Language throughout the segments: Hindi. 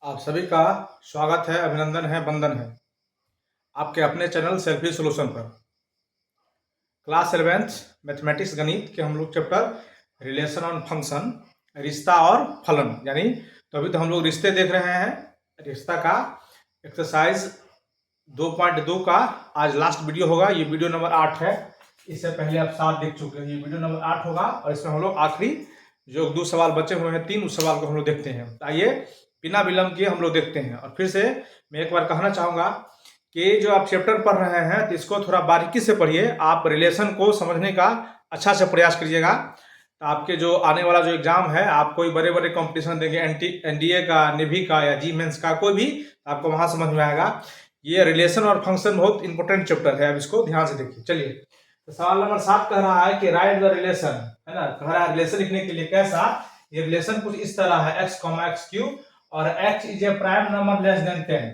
आप सभी का स्वागत है, अभिनंदन है, वंदन है आपके अपने चैनल सेल्फी सॉल्यूशन पर। क्लास 11th मैथमेटिक्स गणित के हम लोग चैप्टर रिलेशन ऑन फंक्शन, रिश्ता और फलन, यानी तो अभी तो हम लोग रिश्ते देख रहे हैं। रिश्ता का एक्सरसाइज 2.2 का आज लास्ट वीडियो होगा। ये वीडियो नंबर 8 है। इससे पहले आप 7 देख चुके हैं। ये वीडियो नंबर 8 होगा और इसमें हम लोग आखिरी जो 2 सवाल बचे हुए हैं, 3 उस सवाल को हम लोग देखते हैं। आइए बिना विलंब किए हम लोग देखते हैं। और फिर से मैं एक बार कहना चाहूँगा कि जो आप चैप्टर पढ़ रहे हैं तो इसको थोड़ा बारीकी से पढ़िए। आप रिलेशन को समझने का अच्छा से प्रयास करिएगा। तो आपके जो आने वाला जो एग्जाम है, आप कोई बड़े बड़े कंपटीशन देंगे, एनडीए का, नेवी का या जी मेंस का, कोई भी, आपको वहाँ समझ में आएगा। ये रिलेशन और फंक्शन बहुत इंपॉर्टेंट चैप्टर है। अब इसको ध्यान से देखिए। चलिए, तो सवाल नंबर 7 कह रहा है कि राइट द रिलेशन, है ना। कह रहा है रिलेशन लिखने के लिए कैसा। ये रिलेशन कुछ इस तरह है, x, x³ और x is a prime number less than 10।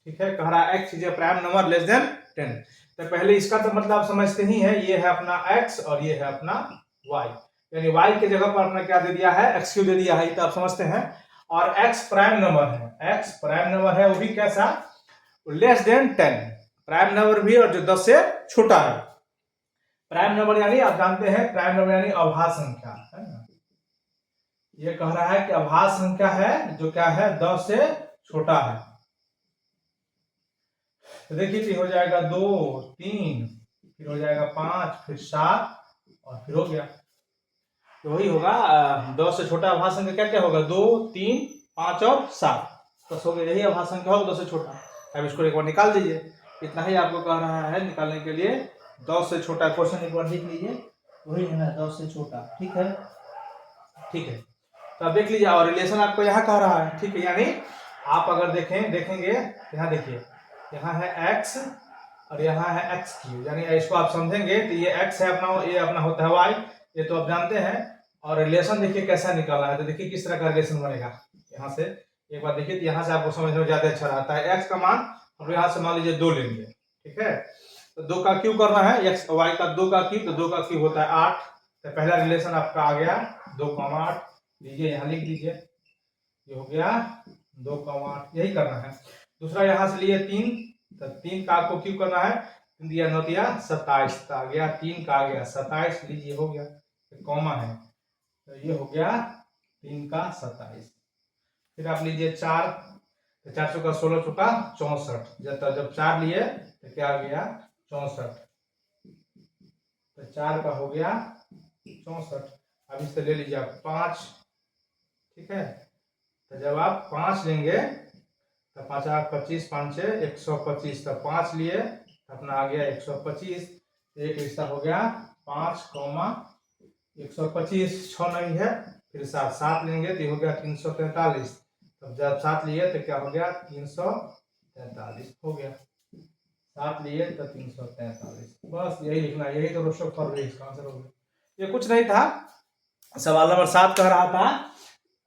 ठीक है, कह रहा है x is a prime number less than 10। तो पहले इसका तो मतलब आप समझते ही है, ये है अपना x और ये है अपना y, यानी y के जगह पर अपना क्या दे दिया है, x³ दे दिया है। तो आप समझते हैं। और x प्राइम नंबर है, x प्राइम नंबर है, वो भी कैसा, लेस देन 10। प्राइम नंबर भी और जो 10 से छोटा है। प्राइम नंबर यानी आप जानते हैं, प्राइम नंबर यानी अभाज्य संख्या, है ना। ये कह रहा है कि अभाज्य संख्या है जो क्या है, 10 से छोटा है। तो देखिए, हो जाएगा 2, 3, फिर हो जाएगा 5, फिर 7 और फिर हो गया। तो वही होगा 10 से छोटा अभाज्य संख्या क्या क्या होगा, 2, 3, 5 और 7, 10 हो गया। यही अभाज्य संख्या होगा 10 से छोटा। अब इसको एक बार निकाल दीजिए। इतना ही आपको कह रहा है निकालने के लिए। 10 से छोटा क्वेश्चन एक बार लिख लीजिए, वही है ना, 10 से छोटा। ठीक है, ठीक है। तो अब देख लीजिए, और रिलेशन आपको यहाँ कह रहा है। ठीक है, यानी आप अगर देखेंगे, यहाँ देखिए, यहाँ है x और यहाँ है x³, यानी इसको आप समझेंगे तो ये x है अपना, ये अपना होता है y, ये तो आप जानते हैं। और रिलेशन देखिए कैसा निकाला है। तो देखिए किस तरह का रिलेशन बनेगा। यहाँ से एक बार देखिए, तो यहाँ से आपको समझने में ज्यादा अच्छा रहता है। x का मान हम यहाँ से मान लीजिए 2 लेंगे। ठीक है, तो 2 का क्यूब करना है, x y का 2 का क्यूब, तो 2 का क्यूब होता है 8। तो पहला रिलेशन आपका आ गया 2,8। लीजिए, यहाँ लिख दीजिए, ये हो गया 2,8, यही करना है। दूसरा यहाँ से लिए 3, तो 3 का आपको क्यूब करना है, 3 दिया 9 दिया 27, आ गया 3 का आ गया 27। लीजिए, हो गया, कॉमा है, तो ये हो गया 3 का 27। फिर आप लीजिए 4, तो 4 चौका 16 चौका 64, जब 4 लिए तो क्या आ गया 64, तो 4 का हो गया 64। अब इससे ले लीजिए आप 5। ठीक है, तो जब आप 5 लेंगे तो 5 8 25, 5 6 125, तो 5 लिए अपना आ गया 125। एक रिश्ता हो गया 5, 125, 6 नहीं है, फिर 7 लेंगे तो हो गया 343। तब जब 7 लिए तो क्या हो गया 343 हो गया। 7 लिए तो 343, बस यही लिखना, यही तो रोस्टर फॉर्मूला इसका आंसर हो गया। ये कुछ नहीं था। सवाल नंबर 7 कह रहा था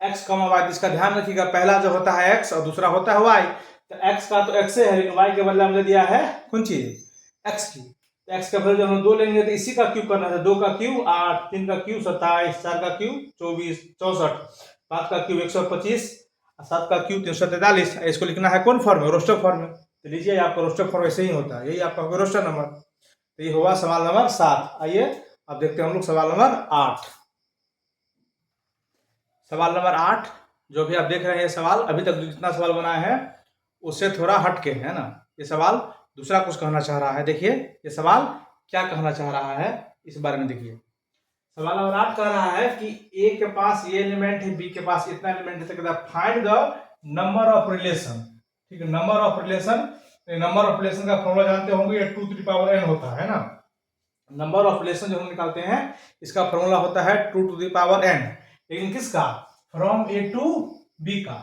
x, y। इसका ध्यान रखिएगा, पहला जो होता है x और दूसरा होता है y। तो x का तो x है, लेकिन y के बदले हमने दिया है कौन चीज, x³। तो x का वैल्यू जब हम 2 लेंगे तो इसी का क्यूब करना है। 2 का क्यूब 8, 3 का क्यूब 27, 4 का क्यूब 24 64, 5 का क्यूब 125, 7 का क्यूब 343। इसको लिखना है कौन फॉर्म में, रोस्टर फॉर्म में। तो लीजिए, आपका रोस्टर फॉर्म ऐसे ही होता है, यही आपका रोस्टर नंबर। तो ये हुआ सवाल नंबर 7। आइए अब देखते हैं हम लोग सवाल नंबर 8। सवाल नंबर 8 जो भी आप देख रहे हैं, ये सवाल अभी तक जितना सवाल बनाया है उससे थोड़ा हटके है ना। ये सवाल दूसरा कुछ कहना चाह रहा है। देखिए ये सवाल क्या कहना चाह रहा है, इस बारे में देखिए। सवाल नंबर 8 कह रहा है कि a के पास ये एलिमेंट है, b के पास इतना एलिमेंट है। Find the number of relation. ठीक है, number of relation, number of relation का फॉर्मूला जानते होंगे, ये 2n होता है ना। नंबर ऑफ रिलेशन जो हम निकालते हैं, इसका फॉर्मूला होता है 2n, लेकिन किसका, फ्रॉम ए टू बी का,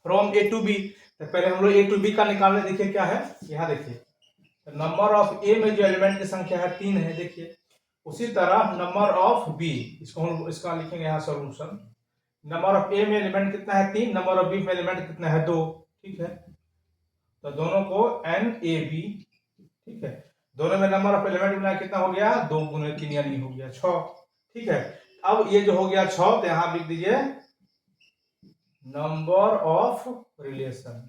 फ्रॉम ए टू बी। तो पहले हम लोग ए टू बी का निकालने, देखिए क्या है, यहाँ देखिए, नंबर ऑफ ए में जो एलिमेंट की संख्या है 3 है, देखिए। उसी तरह नंबर ऑफ बी, इसको हम इसका लिखेंगे यहाँ सॉल्यूशन। नंबर ऑफ ए में एलिमेंट कितना है 3, नंबर ऑफ बी में एलिमेंट कितना है 2। ठीक है, तो दोनों को एन ए बी। ठीक है, दोनों में नंबर ऑफ एलिमेंट मिला कितना हो गया, 2 गुने 3 यानी हो गया 6। ठीक है, अब ये जो हो गया 6, तो यहां लिख दीजिए नंबर ऑफ रिलेशन।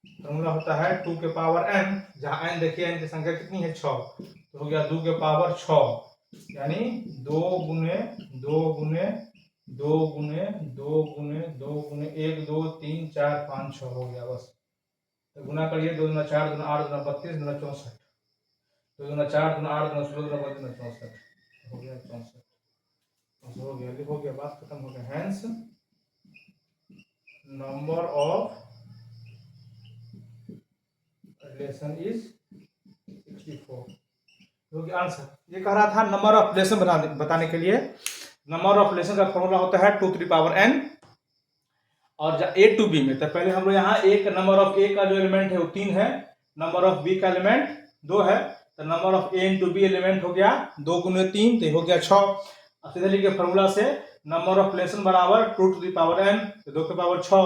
फॉर्मूला होता है 2 के पावर n, जहां n देखिए n की संख्या कितनी है 6, तो हो गया 2 के पावर 6, यानी 2 गुने 2 गुने 2 गुने 2 गुने 2 गुने 1 2 3 4 5 6 हो गया बस। तो गुना करिए, 2 गुना 4 गुना 8 गुना 32 गुना 64, 2 गुना 4 गुना 8 गुना 16 गुना 32 गुना 64 हो गया 64। हो गया, हो गया, बात खत्म हो गया। Hence number of relation is 64। क्योंकि आंसर ये कह रहा था नंबर ऑफ रिलेशन बताने के लिए नंबर ऑफ रिलेशन का फॉर्मूला होता है 2 to the power n, और ए टू बी में तो पहले हम लोग यहाँ एक नंबर ऑफ ए का जो एलिमेंट है वो 3 है, नंबर ऑफ बी का एलिमेंट 2 है, तो number of A into B element हो गया 2 गुने 3 तो हो गया 6। सीधे लिखे फॉर्मूला से नंबर ऑफ रिलेशन बराबर 2 to the power n, तो 2 के पावर 6,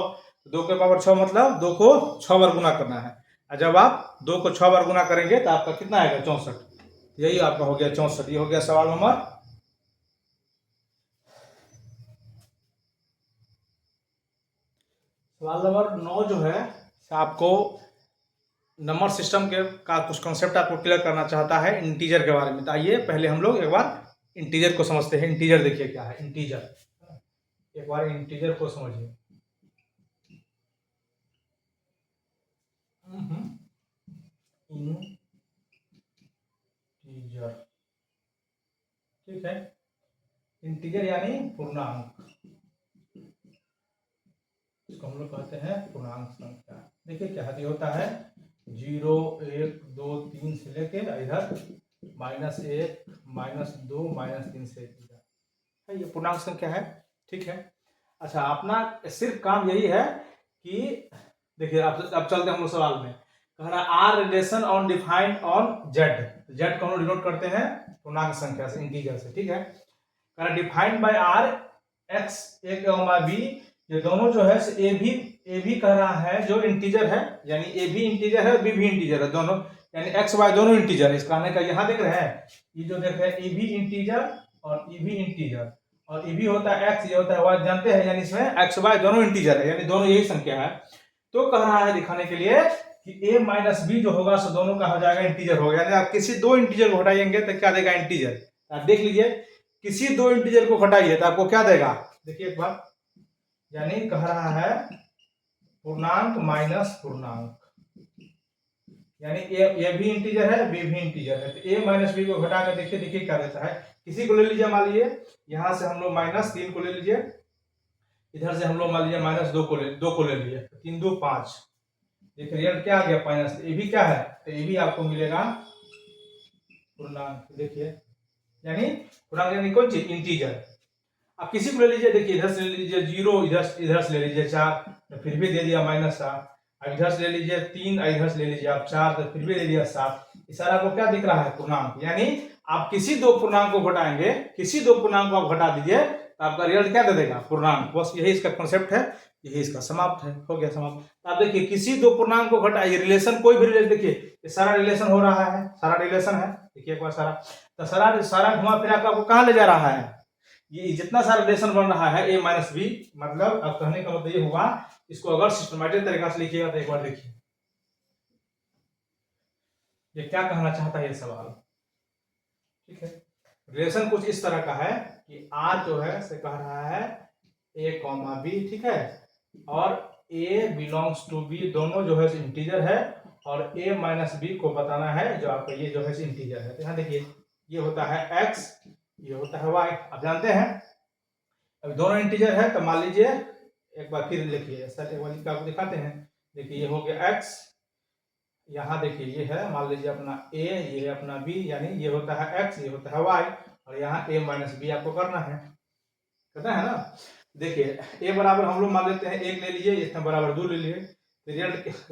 2 के पावर 6 मतलब 2 को 6 बार गुना करना है, और जब आप 2 को 6 बार गुना करेंगे तो आपका कितना आएगा 64, यही आपका हो गया 64। ये हो गया सवाल नंबर। सवाल नंबर 9 जो है आपको नंबर सिस्टम के का कुछ कॉन्सेप्ट आपको क्लियर करना चाहता है इंटीजर के बारे में। तो आइए पहले हम लोग एक बार इंटीजर को समझते हैं। इंटीजर देखिए क्या है इंटीजर, एक बार इंटीजर को समझिए। इंटीजर, ठीक है, इंटीजर यानी पूर्णांक, इसको हम लोग कहते हैं पूर्णांक संख्या। देखिए क्या है, होता है 0 1 2 3 से लेके इधर -1 -2 -3 से इधर, ये पूर्णांक संख्या है, ठीक है। अच्छा, अपना सिर्फ काम यही है कि देखिए अब चलते हैं हम लोग सवाल में। कह रहा R relation on defined on Z, Z को हम डिनोट करते हैं पूर्णांक संख्या से, इंटीजर से, ठीक है। कह रहा defined by R X A B, ये दोनों जो है ए भी कह रहा है जो इंटीजर है, यानी ए भी इंटीजर है बी भी इंटीजर है, दोनों यानी एक्स वाई दोनों इंटीजर है। इसका कहने का यहाँ देख रहे हैं, ये जो देख रहे हैं ए भी इंटीजर और ई भी इंटीजर, और ई भी होता है एक्स, ये होता है वाई, जानते हैं, यानी इसमें एक्स वाई दोनों इंटीजर है, यानी दोनों यही संख्या है। तो कह रहा है दिखाने के लिए कि a माइनस बी जो होगा सो दोनों का हो जाएगा इंटीजर होगा, यानी आप किसी दो इंटीजर को हटाएंगे तो क्या देगा इंटीजर। आप देख लीजिए, किसी दो इंटीजर को हटाइए तो आपको क्या देगा, देखिए एक बार, यानी कह रहा है पूर्णांक माइनस पूर्णांक, यानी ए भी इंटीजर है बी भी इंटीजर है, तो a माइनस बी को घटा कर देखिए, देखिए क्या देता है। किसी को ले लीजिए, मान लीजिए यहां से हम लोग -3 को ले लीजिए, इधर से हम लोग मान लीजिए -2 को ले लिए, 3 2 5, देखिए रिजल्ट क्या आ गया माइनस, ये भी क्या है, तो ये भी आपको मिलेगा पूर्णांक। देखिए यानी पूर्णांक यानी कौन चीज, इंटीजर। आप किसी को ले लीजिए, देखिए इधर से ले लीजिए 0, इधर से ले लीजिए 4, तो फिर भी दे दिया -7, अब इधर से ले लीजिए 3, इधर से ले लीजिए आप 4, तो फिर भी दे दिया 7। इस सारा को क्या दिख रहा है, पूर्णांक। यानी आप किसी दो पूर्णांक को घटाएंगे, किसी दो पूर्णांक को आप घटा दीजिए तो आपका रिजल्ट क्या दे देगा, पूर्णांक। बस यही इसका कॉन्सेप्ट है, यही इसका समाप्त है, हो गया समाप्त। आप देखिए किसी दो पूर्णांक को घटाइए, रिलेशन कोई भी रिलेशन, देखिए ये सारा रिलेशन हो रहा है, सारा रिलेशन है, देखिए एक बार सारा, तो सारा घुमा फिरा कर आपको कहाँ ले जा रहा है, ये जितना सारा रिलेशन बन रहा है a माइनस बी, मतलब अब कहने का मतलब ये हुआ, इसको अगर सिस्टमैटिक तरीका से लिखिएगा तो एक बार देखिए ये क्या कहना चाहता है ये सवाल, ठीक है। रिलेशन कुछ इस तरह का है कि r जो है से कह रहा है a कॉमा बी, ठीक है, और a बिलोंग्स टू b, दोनों जो है इंटीजर है, और a माइनस बी को बताना है जो आपका ये जो है इंटीजर है। तो यहाँ देखिए ये होता है x, ये होता है y, आप जानते हैं। अब दोनों इंटीजर है तो मान लीजिए एक बार फिर लिखिए, सर एक बार आपको दिखाते हैं। देखिए ये हो गया x, यहाँ देखिए ये है मान लीजिए अपना a, ये है अपना b, यानी ये होता है x, ये होता है y, और यहाँ a माइनस बी आपको करना है, कहता है ना। देखिए a बराबर हम लोग मान लेते हैं 1 ले लीजिए, इसमें बराबर 2 ले लीजिए, तो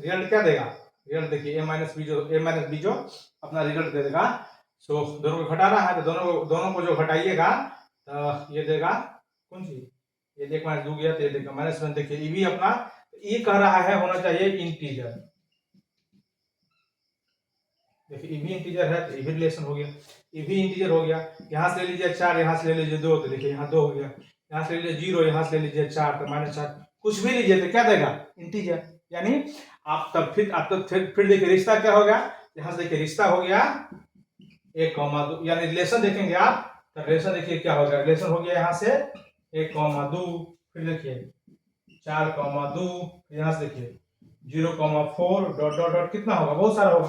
रिजल्ट क्या देगा, रिजल्ट देखिए a माइनस बी जो अपना रिजल्ट दे देगा। सो दोनों को घटाना है तो दोनों को जो घटाइएगा तो ये देगा कौन सी, ये देख -2 गया तो ये देगा -1। देखिए ये भी अपना, ये कह रहा है होना चाहिए इंटीजर, देखिए ये भी इंटीजर है तो ये भी रिलेशन हो गया, ये भी इंटीजर हो गया। यहाँ से ले लीजिए 4, यहाँ से ले लीजिए 2, तो देखिए यहाँ 2 हो गया। यहाँ से ले लीजिए 0, यहाँ से ले लीजिए 4, तो -4, कुछ भी लीजिए तो क्या देगा, इंटीजर। यानी आप तो फिर देखिए रिश्ता क्या हो गया, यहाँ से देखिए रिश्ता हो गया 1,2, यानी रिलेशन देखेंगे आप तो रिलेशन देखिए क्या होगा, रिलेशन हो गया यहाँ से 1,2, फिर देखिए 4,2, यहाँ से देखिए 0,4 डॉट डॉट डॉट, कितना होगा, बहुत सारा होगा।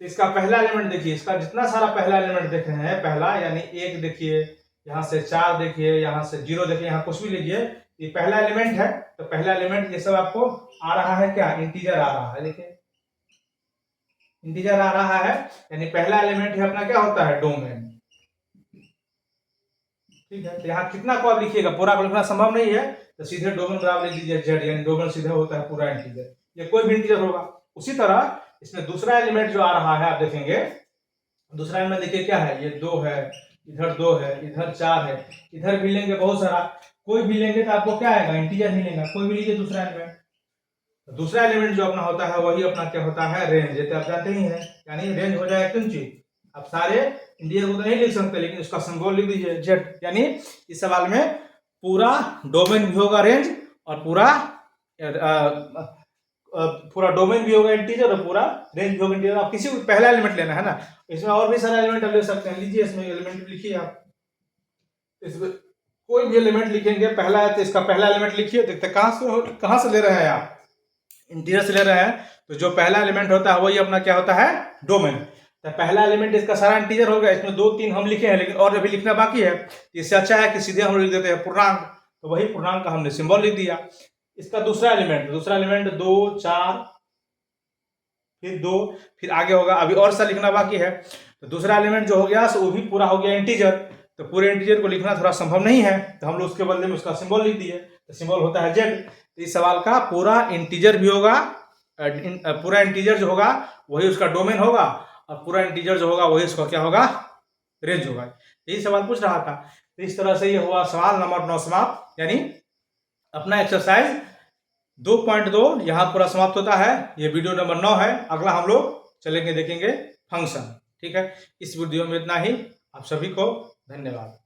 तो इसका पहला एलिमेंट देखिए, इसका जितना सारा पहला एलिमेंट देख रहे हैं, पहला यानी 1 देखिए, यहाँ से 4 देखिए, यहाँ से 0 देखिए, यहाँ कुछ भी लीजिए, ये पहला एलिमेंट है। तो पहला एलिमेंट ये सब आपको आ रहा है क्या, इंटीजर आ रहा है। देखिए इंटीजर आ रहा है, यानी पहला एलिमेंट है अपना क्या होता है, डोमेन। ठीक है, तो यहाँ कितना को आप लिखिएगा, पूरा को लिखना संभव नहीं है, तो सीधे डोमेन बराबर लिख दीजिए जेड, यानी डोमेन सीधे होता है पूरा इंटीजर, ये कोई भी इंटीजर होगा। उसी तरह इसमें दूसरा एलिमेंट जो आ रहा है, आप देखेंगे दूसरा एलिमेंट देखिए क्या है, ये 2 है, इधर 2 है, इधर 4 है, इधर भी लेंगे बहुत सारा, कोई भी लेंगे तो आपको क्या आएगा, इंटीजर ही लेगा, कोई भी लीजिए दूसरा एलिमेंट। दूसरा एलिमेंट जो अपना होता है वही अपना क्या होता है, रेंज, ये तो आप जानते ही हैं, यानी रेंज हो जाएगा कौन चीज, आप सारे इंटीजर को तो नहीं लिख सकते, लेकिन उसका सिंबल लिख दीजिए जेड। यानी इस सवाल में पूरा डोमेन भी होगा रेंज, और पूरा डोमेन भी होगा इंटीजर, और पूरा रेंज भी होगा इंटीजर। आप किसी को पहला एलिमेंट लेना है ना, इसमें और भी सारा एलिमेंट ले सकते हैं, लीजिए इसमें एलिमेंट लिखिए आप, इसमें कोई भी एलिमेंट लिखेंगे पहला है तो इसका पहला एलिमेंट लिखिए, देखते कहाँ से ले रहे हैं आप, इंटीजर से ले रहे हैं, तो जो पहला एलिमेंट होता है वही अपना क्या होता है, डोमेन। तो पहला एलिमेंट इसका सारा इंटीजर हो गया, इसमें 2 3 हम लिखे हैं, लेकिन और अभी लिखना बाकी है। इससे अच्छा है कि सीधे हम लिख देते हैं पूर्णांक, तो वही पूर्णांक का हमने सिंबल लिख दिया। इसका दूसरा एलिमेंट 2 4 फिर 2, फिर आगे होगा, अभी और सा लिखना बाकी है। तो दूसरा एलिमेंट जो हो गया वो भी पूरा हो गया इंटीजर, तो पूरे इंटीजर को लिखना थोड़ा संभव नहीं है, तो हम लोग उसके बदले में उसका सिंबल लिख दिए, तो सिंबल होता है जेड। तो इस सवाल का पूरा इंटीजर भी होगा, पूरा इंटीजर जो होगा वही उसका डोमेन होगा, और पूरा इंटीजर जो होगा वही उसका क्या होगा, रेंज होगा। यही सवाल पूछ रहा था। तो इस तरह से ये हुआ सवाल नंबर 9 समाप्त, यानी अपना एक्सरसाइज 2.2 यहाँ पूरा समाप्त होता है। ये वीडियो नंबर 9 है, अगला हम लोग चलेंगे देखेंगे फंक्शन। ठीक है, इस वीडियो में इतना ही, आप सभी को धन्यवाद।